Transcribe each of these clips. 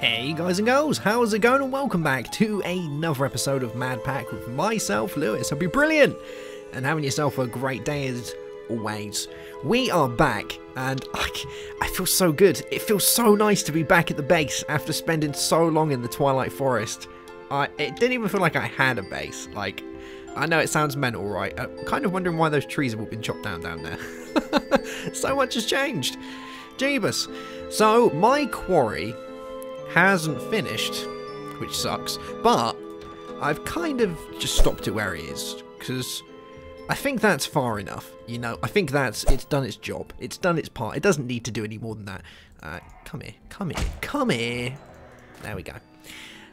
Hey guys and girls, how's it going, and welcome back to another episode of MadPack with myself, Lewis. Hope you're brilliant and having yourself a great day as always. We are back and I feel so good. It feels so nice to be back at the base after spending so long in the Twilight Forest. It didn't even feel like I had a base. Like, I know it sounds mental, right? I'm kind of wondering why those trees have all been chopped down there. So much has changed. Jeebus. So, my quarry hasn't finished, which sucks, but I've kind of just stopped it where it is, because I think that's far enough, you know. I think it's done its job, it's done its part, it doesn't need to do any more than that. Come here. There we go.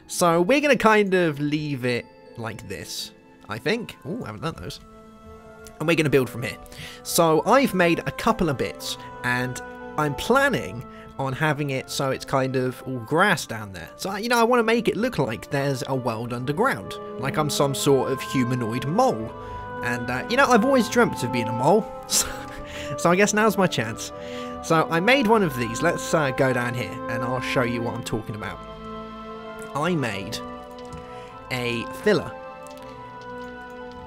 So we're going to kind of leave it like this, I think. Oh, I haven't done those. And we're going to build from here. So I've made a couple of bits, and I'm planning on having it so it's kind of all grass down there. So, you know, I want to make it look like there's a world underground, like I'm some sort of humanoid mole. And, you know, I've always dreamt of being a mole, so I guess now's my chance. So I made one of these. Let's go down here and I'll show you what I'm talking about. I made a filler.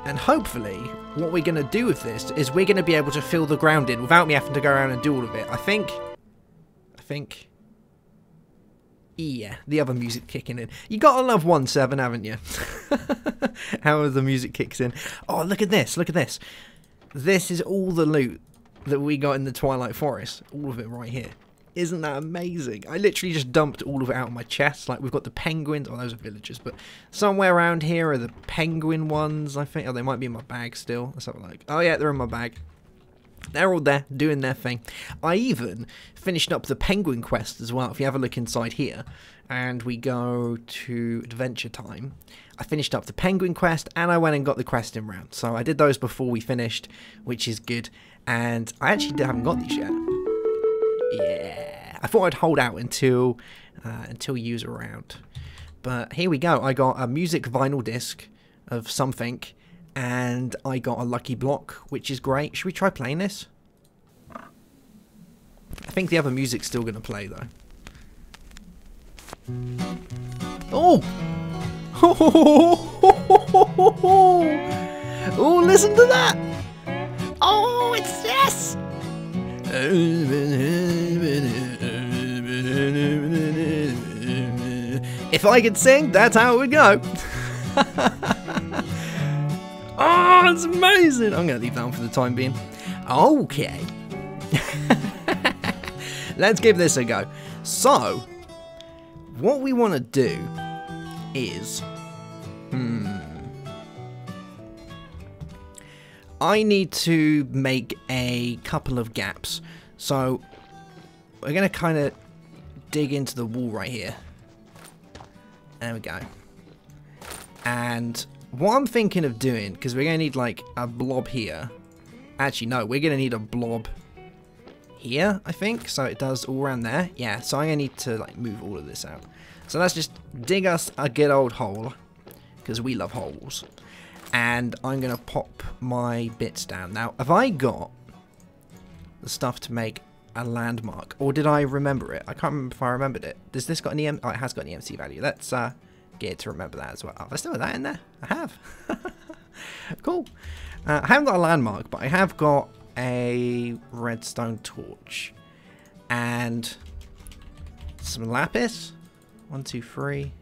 And hopefully what we're going to do with this is we're going to be able to fill the ground in without me having to go around and do all of it. I think, yeah, the other music kicking in. You gotta love 1.7, haven't you? How the music kicks in. Oh, look at this, look at this. This is all the loot that we got in the Twilight Forest. All of it right here. Isn't that amazing? I literally just dumped all of it out of my chest. Like, we've got the penguins. Oh, those are villagers. But somewhere around here are the penguin ones, I think. Oh, they might be in my bag still. Let's have a look. Oh, yeah, they're in my bag. They're all there, doing their thing. I even finished up the penguin quest as well. If you have a look inside here, and we go to Adventure Time, I finished up the penguin quest, and I went and got the questing round. So I did those before we finished, which is good. And I actually haven't got these yet. Yeah, I thought I'd hold out until you's around. But here we go. I got a music vinyl disc of something, and I got a lucky block, which is great. Should we try playing this? I think the other music's still going to play, though. Oh! Oh, listen to that! Oh, it's this! If I could sing, that's how it would go. Oh, it's amazing! I'm going to leave that on for the time being. Okay. Let's give this a go. So, what we want to do is... I need to make a couple of gaps. So, we're going to kind of dig into the wall right here. There we go. And what I'm thinking of doing, because we're going to need like a blob here. Actually, no, we're going to need a blob here, I think. So it does all around there. Yeah, so I'm going to need to like move all of this out. So let's just dig us a good old hole, because we love holes. And I'm going to pop my bits down. Now, have I got the stuff to make a landmark? Or did I remember it? I can't remember if I remembered it. Does this got an EM? Oh, it has got an EMC value. Let's get it to remember that as well. Oh, there's still that in there. I have. Cool. I haven't got a landmark, but I have got a redstone torch. And some lapis. 1, 2, 3.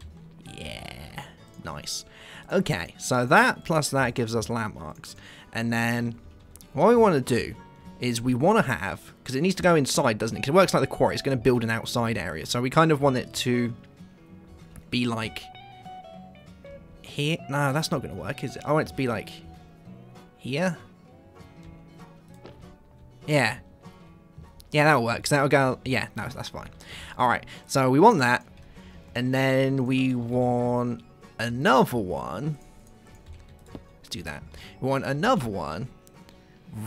Yeah. Nice. Okay, so that plus that gives us landmarks. And then what we want to do is we want to have, because it needs to go inside, doesn't it? Because it works like the quarry. It's going to build an outside area. So we kind of want it to be like here. No, that's not going to work, is it? I want it to be like here. Yeah. Yeah, that'll work. Because that'll go... Yeah, no, that's fine. Alright, so we want that. And then we want another one. Let's do that. We want another one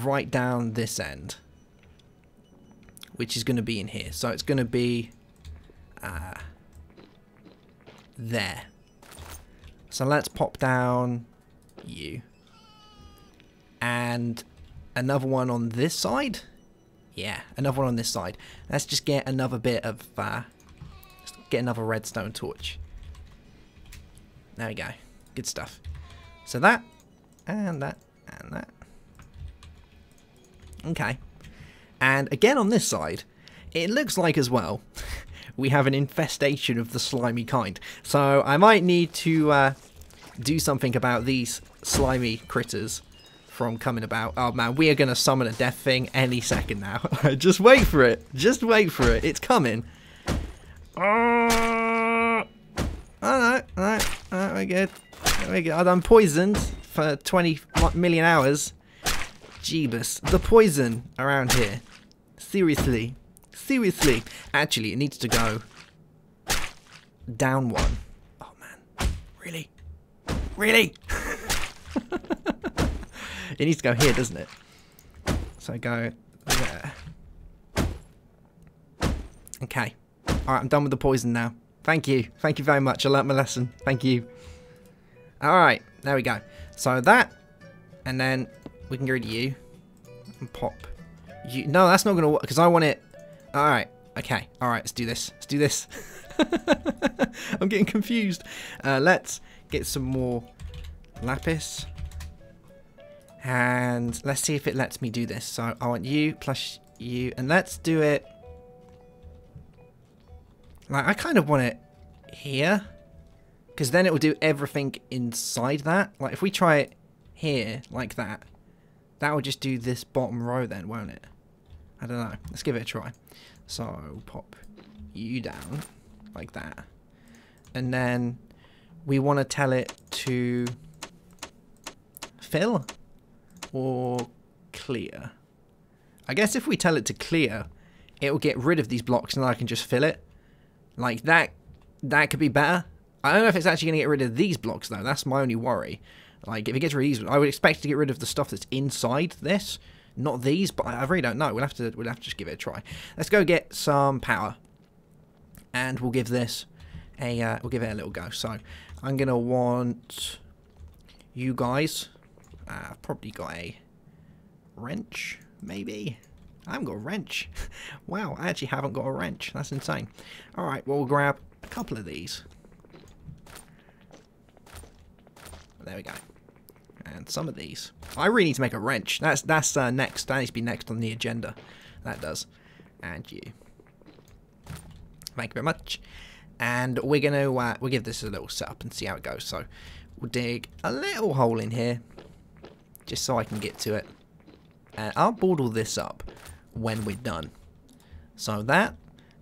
right down this end, which is going to be in here. So it's going to be there. So let's pop down you. And another one on this side. Yeah, another one on this side. Let's just get another bit of get another redstone torch. There we go. Good stuff. So that, and that, and that. Okay. And again on this side, it looks like as well, we have an infestation of the slimy kind. So I might need to do something about these slimy critters from coming about. Oh man, we are going to summon a death thing any second now. Just wait for it. Just wait for it. It's coming. Alright, we're good. We're good. I'm poisoned for 20 million hours. Jeebus. The poison around here. Seriously. Seriously. Actually, it needs to go down one. Oh man. Really? Really? It needs to go here, doesn't it? So go there. Okay. Alright, I'm done with the poison now. Thank you. Thank you very much. I learnt my lesson. Thank you. Alright, there we go. So that, and then we can get rid of you. And pop you. No, that's not going to work, because I want it. Alright, okay. Alright, let's do this. Let's do this. I'm getting confused. Let's get some more lapis. And let's see if it lets me do this. So I want you plus you, and let's do it. Like, I kind of want it here, because then it will do everything inside that. Like, if we try it here, like that, that will just do this bottom row then, won't it? I don't know. Let's give it a try. So, pop you down, like that. And then we want to tell it to fill or clear. I guess if we tell it to clear, it will get rid of these blocks and then I can just fill it. Like that could be better. I don't know if it's actually going to get rid of these blocks though. That's my only worry. Like if it gets rid of these, I would expect to get rid of the stuff that's inside this, not these. But I really don't know. We'll have to just give it a try. Let's go get some power, and we'll give this a we'll give it a little go. So I'm gonna want you guys. I've probably got a wrench, maybe. I haven't got a wrench. Wow, I actually haven't got a wrench. That's insane. Alright, well, we'll grab a couple of these. There we go. And some of these. I really need to make a wrench. That's next. That needs to be next on the agenda. That does. And you. Thank you very much. And we're going to we'll give this a little setup and see how it goes. So we'll dig a little hole in here, just so I can get to it. And I'll board all this up when we're done. So that,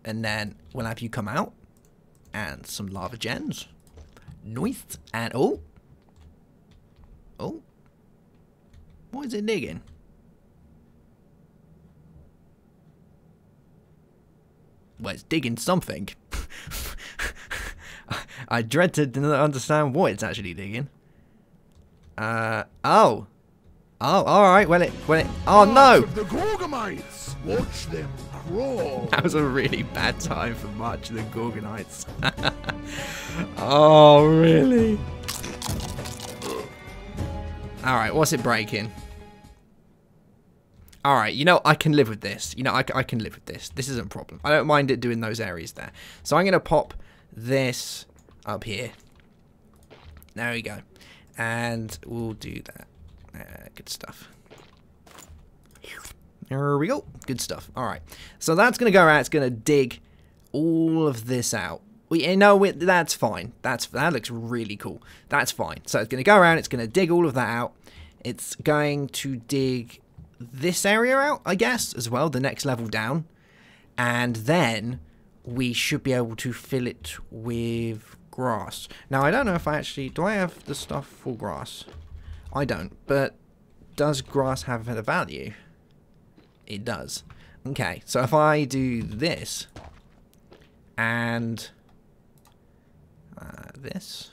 and then we'll have you come out, and some lava gens. Nice. And oh, what is it digging? Well, it's digging something. I dread to understand what it's actually digging. Oh, alright, oh no! The Gorgonites! Watch them crawl! That was a really bad time for March of the Gorgonites. Oh, really? Alright, what's it breaking? Alright, you know, I can live with this. You know, I can live with this. This isn't a problem. I don't mind it doing those areas there. So I'm going to pop this up here. There we go. And we'll do that. Good stuff. There we go. Good stuff. Alright. So that's going to go around. It's going to dig all of this out. You know, that's fine. That looks really cool. That's fine. So it's going to go around. It's going to dig all of that out. It's going to dig this area out, I guess, as well. The next level down. And then we should be able to fill it with grass. Now, I don't know if I actually... Do I have the stuff for grass? I don't. But does grass have a value? It does. Okay. So if I do this... And... this,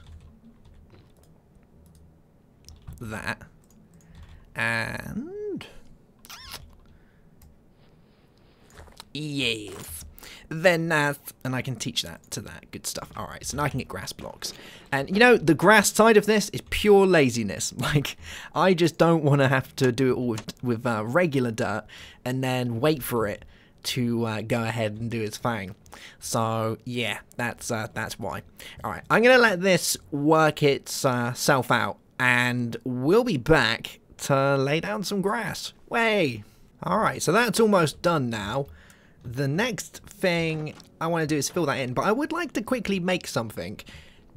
that, and yes, then that, and I can teach that to that. Good stuff. All right, so now I can get grass blocks, and you know the grass side of this is pure laziness. Like I just don't want to have to do it all with regular dirt and then wait for it to go ahead and do its thing. So yeah, that's why. Alright, I'm going to let this work itself out, and we'll be back to lay down some grass. Way! Alright, so that's almost done now. The next thing I want to do is fill that in, but I would like to quickly make something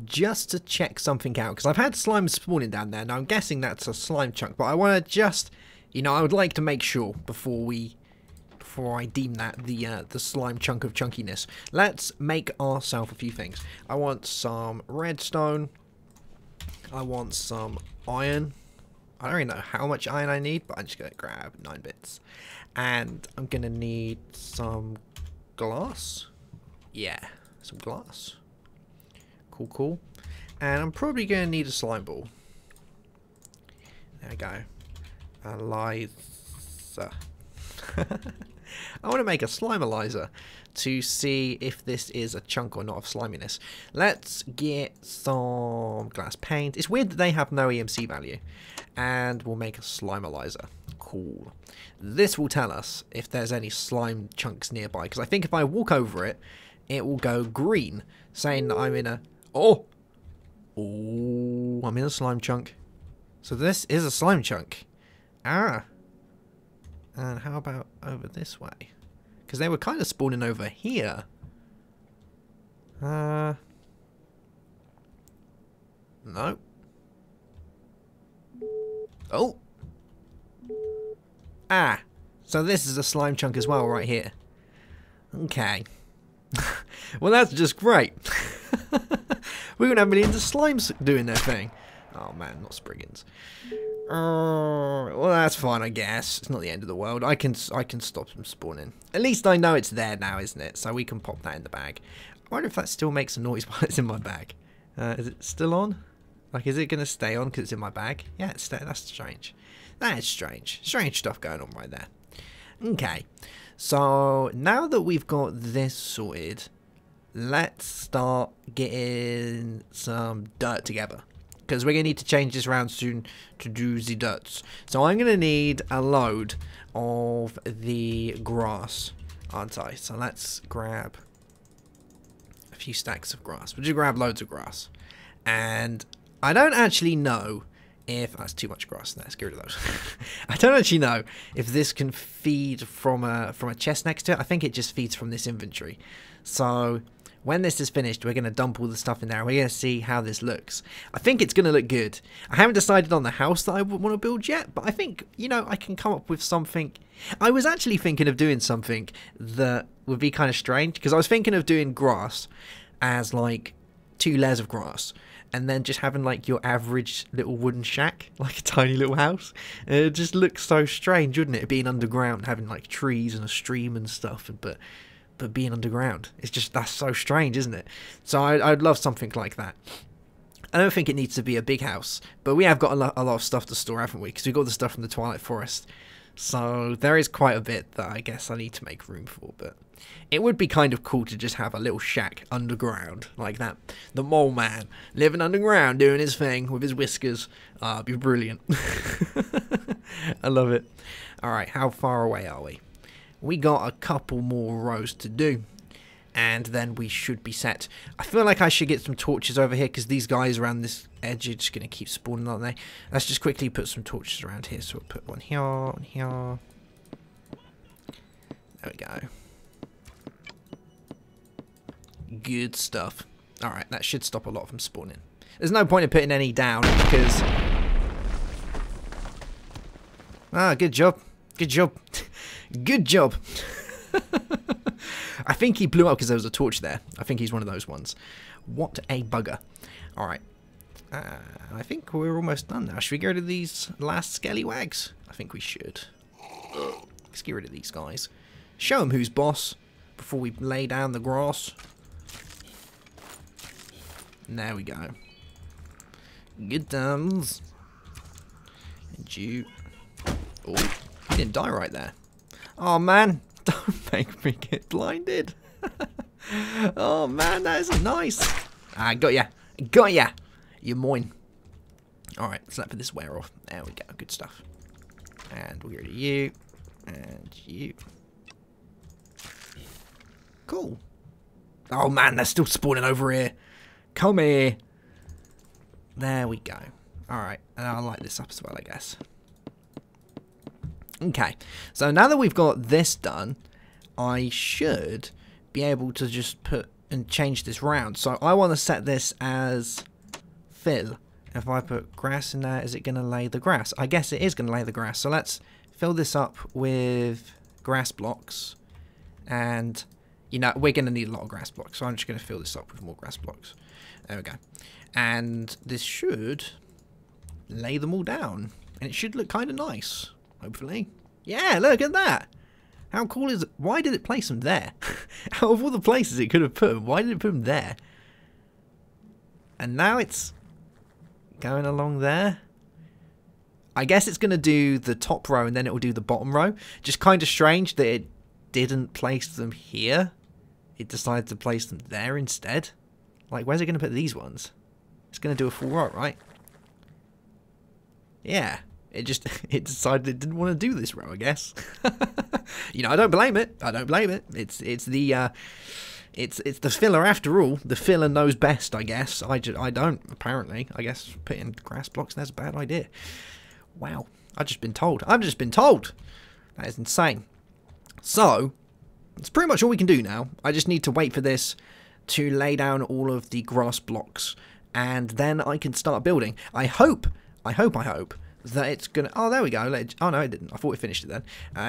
just to check something out, because I've had slime spawning down there. Now I'm guessing that's a slime chunk, but I want to just, you know, I would like to make sure before I deem that the slime chunk of chunkiness. Let's make ourselves a few things. I want some redstone. I want some iron. I don't really know how much iron I need, but I'm just going to grab 9 bits. And I'm going to need some glass. Yeah, some glass. Cool, cool. And I'm probably going to need a slime ball. There we go. Eliza. I want to make a slimealizer to see if this is a chunk or not of sliminess. Let's get some glass paint. It's weird that they have no EMC value. And we'll make a slimealizer. Cool. This will tell us if there's any slime chunks nearby, because I think if I walk over it, it will go green, saying that I'm in a... Oh, I'm in a slime chunk. So this is a slime chunk. Ah. And how about over this way? Because they were kind of spawning over here. No. Oh. Ah. So this is a slime chunk as well right here. Okay. Well, that's just great. We're going to have millions of slimes doing their thing. Oh man, not Spriggans. Well, that's fine, I guess. It's not the end of the world. I can stop them spawning. At least I know it's there now, isn't it? So we can pop that in the bag. I wonder if that still makes a noise while it's in my bag. Is it still on? Like, is it going to stay on because it's in my bag? Yeah, it's there. That's strange. That is strange. Strange stuff going on right there. Okay. So, now that we've got this sorted, let's start getting some dirt together. Because we're going to need to change this around soon to do the dirt. So I'm going to need a load of the grass, aren't I? So let's grab a few stacks of grass. We'll just grab loads of grass. And I don't actually know if... That's too much grass. Let's get rid of those. I don't actually know if this can feed from a chest next to it. I think it just feeds from this inventory. So... when this is finished, we're going to dump all the stuff in there and we're going to see how this looks. I think it's going to look good. I haven't decided on the house that I want to build yet, but I think, you know, I can come up with something. I was actually thinking of doing something that would be kind of strange, because I was thinking of doing grass as like 2 layers of grass and then just having like your average little wooden shack, like a tiny little house. It just looks so strange, wouldn't it? Being underground, having like trees and a stream and stuff, but being underground, it's just, that's so strange, isn't it? So I'd love something like that. I don't think it needs to be a big house, but we have got a lot of stuff to store, haven't we? Because we got the stuff from the Twilight Forest, so there is quite a bit that I guess I need to make room for. But it would be kind of cool to just have a little shack underground like that. The mole man living underground, doing his thing with his whiskers. It'd be brilliant. I love it. All right, how far away are we? We got a couple more rows to do, and then we should be set. I feel like I should get some torches over here, because these guys around this edge are just going to keep spawning, aren't they? Let's just quickly put some torches around here. So we'll put one here, one here. There we go. Good stuff. Alright, that should stop a lot of them spawning. There's no point in putting any down, because... Ah, good job. Good job. Good job. I think he blew up because there was a torch there. I think he's one of those ones. What a bugger. Alright. I think we're almost done now. Should we get rid of these last scallywags? I think we should. Let's get rid of these guys. Show them who's boss before we lay down the grass. And there we go. Good times. And you... Oh, he didn't die right there. Oh man, don't make me get blinded. Oh man, that isn't nice. Ah, got ya. Got ya. You're mine. Alright, let's let this wear off. There we go, good stuff. And we'll get rid of you. And you. Cool. Oh man, they're still spawning over here. Come here. There we go. Alright, and I'll light this up as well, I guess. Okay, so now that we've got this done, I should be able to just put and change this round. So I want to set this as fill. If I put grass in there, is it going to lay the grass? I guess it is going to lay the grass. So let's fill this up with grass blocks. And, you know, we're going to need a lot of grass blocks. So I'm just going to fill this up with more grass blocks. There we go. And this should lay them all down. And it should look kind of nice, hopefully. Yeah, look at that. How cool is it? Why did it place them there? Out of all the places it could have put them, why did it put them there? And now it's going along there. I guess it's going to do the top row and then it will do the bottom row. Just kind of strange that it didn't place them here. It decided to place them there instead. Like, where's it going to put these ones? It's going to do a full row, right? Yeah. It decided it didn't want to do this row, I guess. You know, I don't blame it. I don't blame it. It's the filler after all. The filler knows best, I guess. I don't, apparently. I guess putting grass blocks there's a bad idea. Wow. I've just been told. I've just been told. That is insane. So, that's pretty much all we can do now. I just need to wait for this to lay down all of the grass blocks. And then I can start building. I hope that it's gonna, oh there we go, oh no it didn't, I thought we finished it then.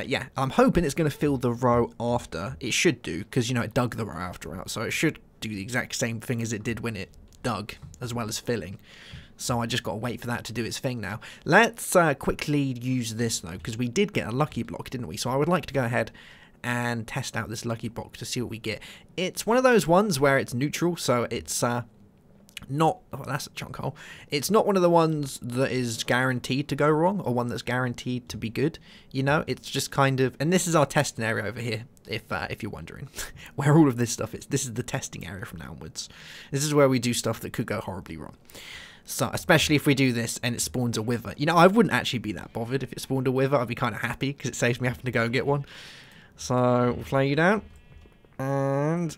Yeah, I'm hoping it's gonna fill the row after. It should do, because you know it dug the row after out, so it should do the exact same thing as it did when it dug, as well as filling. So I just gotta wait for that to do its thing now. Let's quickly use this though, because we did get a lucky block, didn't we? So I would like to go ahead and test out this lucky block to see what we get. It's one of those ones where it's neutral, so it's not, oh, that's a chunk hole. It's not one of the ones that is guaranteed to go wrong or one that's guaranteed to be good. You know, it's just kind of, and this is our testing area over here, if you're wondering where all of this stuff is. This is the testing area from now onwards. This is where we do stuff that could go horribly wrong. So, especially if we do this and it spawns a wither. You know, I wouldn't actually be that bothered if it spawned a wither. I'd be kind of happy because it saves me having to go and get one. So, we'll play you down. And,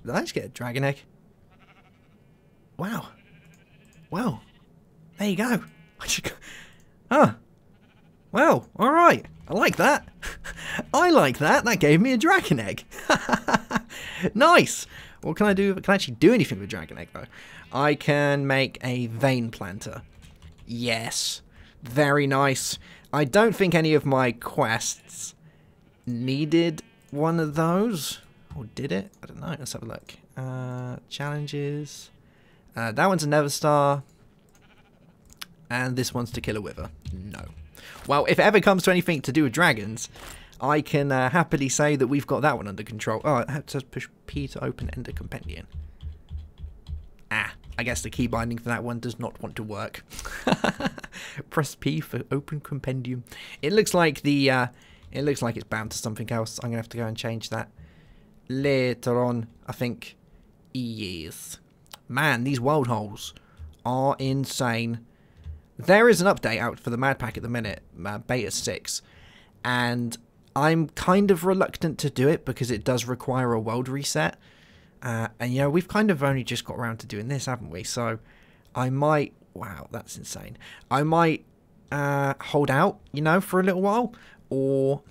did I just get a dragon egg? Wow. Well, there you go. Huh. Well, alright. I like that. I like that. That gave me a dragon egg. Nice. What can I do? Can I actually do anything with dragon egg, though? I can make a vein planter. Yes. Very nice. I don't think any of my quests needed one of those. Or did it? I don't know. Let's have a look. Challenges. That one's a Nether Star. And this one's to kill a wither. No. Well, if it ever comes to anything to do with dragons, I can happily say that we've got that one under control. Oh, I have to push P to open Ender Compendium. I guess the key binding for that one does not want to work. Press P for open compendium. It looks like the it looks like it's bound to something else. I'm gonna have to go and change that later on, I think. Yes. Man, these world holes are insane. There is an update out for the MadPack at the minute, beta 6, and I'm kind of reluctant to do it because it does require a world reset. And you know, we've kind of only just got around to doing this, haven't we? So I might, wow, that's insane. I might hold out, you know, for a little while, or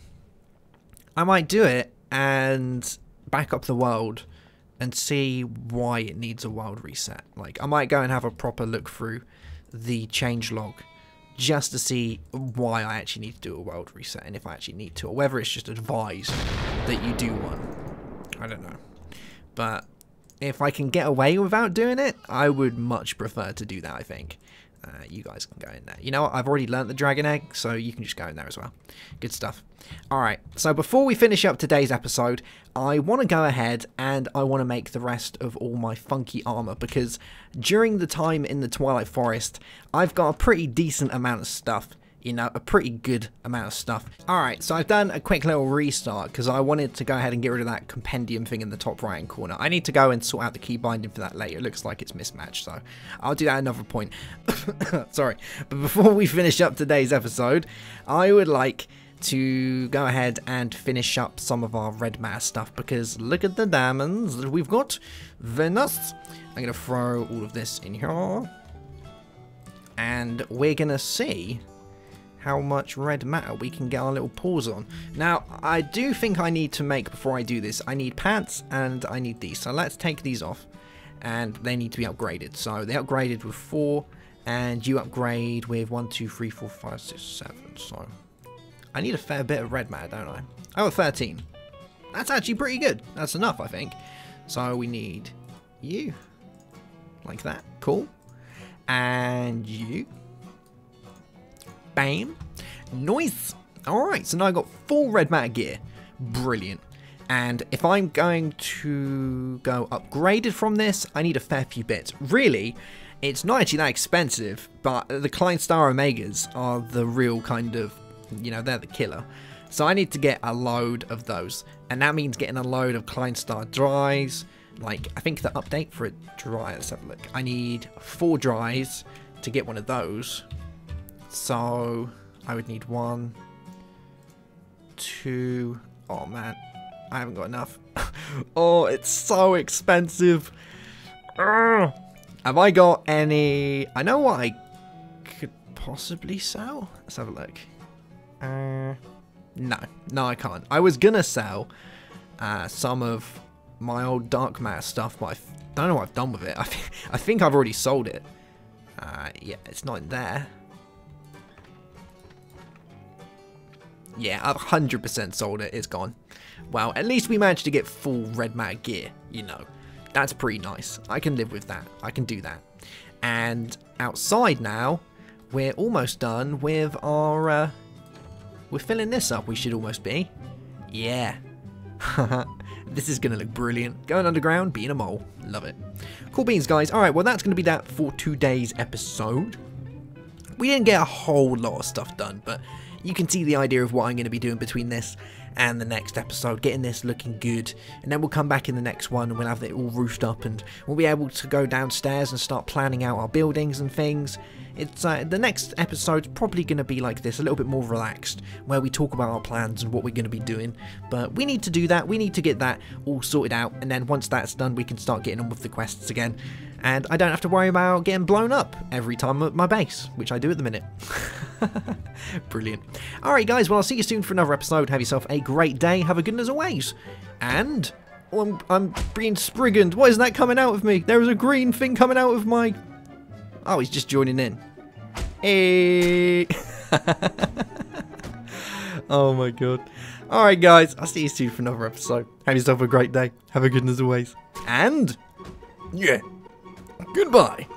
I might do it and back up the world and see why it needs a world reset. Like, I might go and have a proper look through the changelog just to see why I actually need to do a world reset, and if I actually need to, or whether it's just advised that you do one. I don't know. But if I can get away without doing it, I would much prefer to do that, I think. You guys can go in there. You know what? I've already learnt the dragon egg, so you can just go in there as well. Good stuff. Alright, so before we finish up today's episode, I want to go ahead and I want to make the rest of all my funky armor, because during the time in the Twilight Forest, I've got a pretty decent amount of stuff. You know, a pretty good amount of stuff. Alright, so I've done a quick little restart because I wanted to go ahead and get rid of that compendium thing in the top right hand corner. I need to go and sort out the key binding for that later. It looks like it's mismatched, so I'll do that at another point. Sorry. But before we finish up today's episode, I would like to go ahead and finish up some of our red matter stuff, because look at the diamonds that we've got. Venus. I'm going to throw all of this in here. And we're going to see how much red matter we can get our little paws on. Now, I do think I need to make, before I do this, I need pants and I need these. So let's take these off. And they need to be upgraded. So they upgraded with 4. And you upgrade with 1, 2, 3, 4, 5, 6, 7. So I need a fair bit of red matter, don't I? Oh, 13. That's actually pretty good. That's enough, I think. So we need you. Like that. Cool. And you. Bam. Nice. Alright, so now I've got full red matter gear. Brilliant. And if I'm going to go upgraded from this, I need a fair few bits. Really, it's not actually that expensive, but the Klein Star Omegas are the real kind of, you know, they're the killer. So I need to get a load of those. And that means getting a load of Klein Star Dries. Like, I think the update for a dry, let's have a look. I need 4 dries to get one of those. So I would need 1, 2, oh man, I haven't got enough. Oh, it's so expensive. Ugh. Have I got any, I know what I could possibly sell. Let's have a look. No, I can't. I was gonna sell some of my old dark matter stuff, but I don't know what I've done with it. I think I've already sold it. Yeah, it's not in there. Yeah, I've 100% sold it. It's gone. Well, at least we managed to get full red matter gear, you know. That's pretty nice. I can live with that. I can do that. And outside now, we're almost done with our... we're filling this up, we should almost be. Yeah. This is going to look brilliant. Going underground, being a mole. Love it. Cool beans, guys. Alright, well, that's going to be that for today's episode. We didn't get a whole lot of stuff done, but you can see the idea of what I'm going to be doing between this and the next episode, getting this looking good, and then we'll come back in the next one and we'll have it all roofed up and we'll be able to go downstairs and start planning out our buildings and things. It's the next episode's probably going to be like this, a little bit more relaxed, where we talk about our plans and what we're going to be doing, but we need to do that, we need to get that all sorted out, and then once that's done we can start getting on with the quests again, and I don't have to worry about getting blown up every time at my base, which I do at the minute. Brilliant. Alright guys, well I'll see you soon for another episode. Have yourself a great day, have a good one as always, and oh, I'm being sprigganed. What is that coming out of me? There is a green thing coming out of my... Oh, he's just joining in. Hey! Oh my god. Alright guys, I'll see you soon for another episode. Have yourself a great day, have a good one as always, and yeah, goodbye.